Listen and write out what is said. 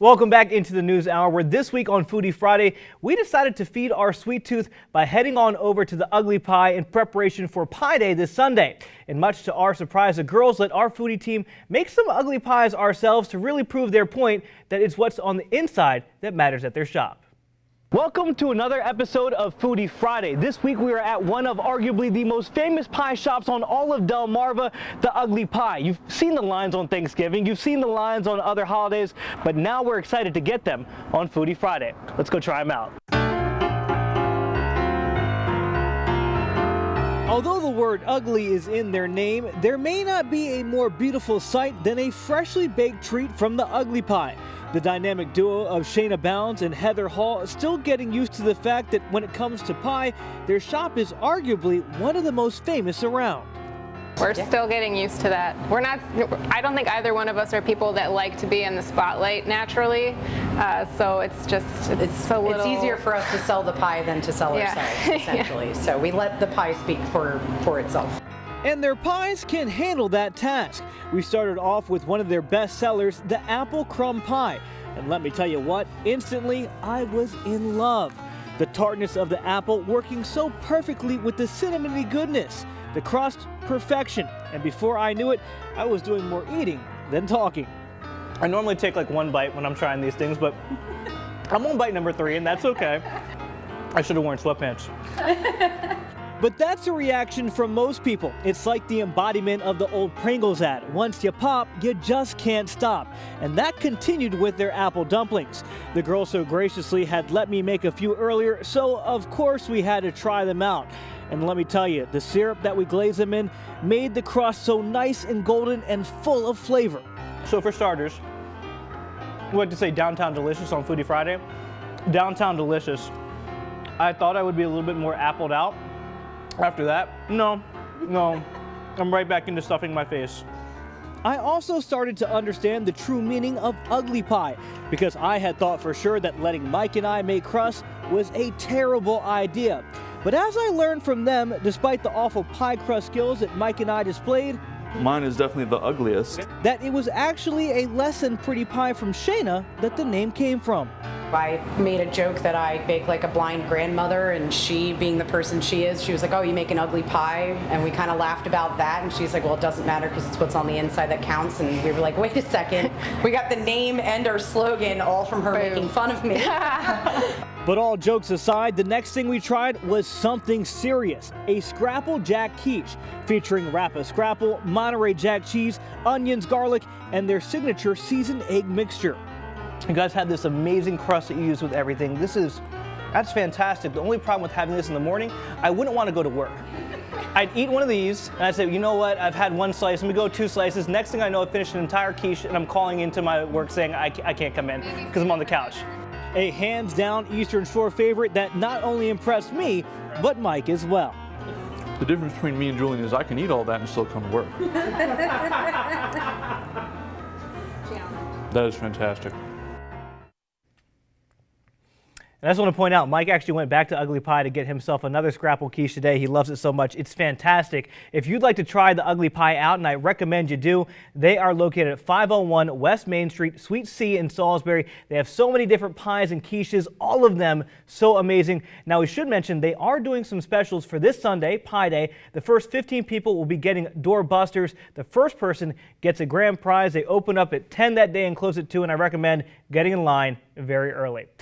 Welcome back into the News Hour, where this week on Foodie Friday, we decided to feed our sweet tooth by heading on over to the Ugly Pie in preparation for Pie Day this Sunday. And much to our surprise, the girls let our foodie team make some ugly pies ourselves to really prove their point that it's what's on the inside that matters at their shop. Welcome to another episode of Foodie Friday. This week we are at one of arguably the most famous pie shops on all of Delmarva, the Ugly Pie. You've seen the lines on Thanksgiving, you've seen the lines on other holidays, but now we're excited to get them on Foodie Friday. Let's go try them out. Although the word ugly is in their name, there may not be a more beautiful sight than a freshly baked treat from the Ugly Pie. The dynamic duo of Shayna Bounds and Heather Hall is still getting used to the fact that when it comes to pie, their shop is arguably one of the most famous around. We're still getting used to that. I don't think either one of us are people that like to be in the spotlight naturally. So it's easier for us to sell the pie than to sell ourselves, essentially. Yeah. So we let the pie speak for itself. And their pies can handle that task. We started off with one of their best sellers, the apple crumb pie. And let me tell you what, instantly I was in love. The tartness of the apple working so perfectly with the cinnamony goodness. The crust, perfection. And before I knew it, I was doing more eating than talking. I normally take like one bite when I'm trying these things, but I'm on bite number 3 and that's okay. I should have worn sweatpants. But that's a reaction from most people. It's like the embodiment of the old Pringles ad. Once you pop, you just can't stop. And that continued with their apple dumplings. The girls so graciously had let me make a few earlier, so of course we had to try them out. And let me tell you, the syrup that we glaze them in made the crust so nice and golden and full of flavor. So for starters, we like to say Downtown Delicious on Foodie Friday. Downtown Delicious. I thought I would be a little bit more appled out. After that, no, I'm right back into stuffing my face. I also started to understand the true meaning of ugly pie, because I had thought for sure that letting Mike and I make crust was a terrible idea. But as I learned from them, despite the awful pie crust skills that Mike and I displayed, mine is definitely the ugliest, that it was actually a less than pretty pie from Shayna that the name came from. I made a joke that I bake like a blind grandmother, and she, being the person she is, she was like, oh, you make an ugly pie? And we kind of laughed about that, and she's like, well, it doesn't matter because it's what's on the inside that counts. And we were like, wait a second, we got the name and our slogan all from her making fun of me. But all jokes aside, the next thing we tried was something serious, a Scrapple Jack quiche, featuring Rappa Scrapple, Monterey Jack cheese, onions, garlic, and their signature seasoned egg mixture. You guys have this amazing crust that you use with everything. That's fantastic. The only problem with having this in the morning, I wouldn't want to go to work. I'd eat one of these, and I'd say, you know what, I've had one slice, let me go 2 slices. Next thing I know, I've finished an entire quiche, and I'm calling into my work saying I can't come in because I'm on the couch. A hands-down Eastern Shore favorite that not only impressed me, but Mike as well. The difference between me and Julian is I can eat all that and still come to work. That is fantastic. And I just want to point out, Mike actually went back to Ugly Pie to get himself another Scrapple quiche today. He loves it so much. It's fantastic. If you'd like to try the Ugly Pie out, and I recommend you do, they are located at 501 West Main Street, Suite C in Salisbury. They have so many different pies and quiches, all of them so amazing. Now, we should mention they are doing some specials for this Sunday, Pie Day. The first 15 people will be getting door busters. The first person gets a grand prize. They open up at 10 that day and close at 2, and I recommend getting in line very early.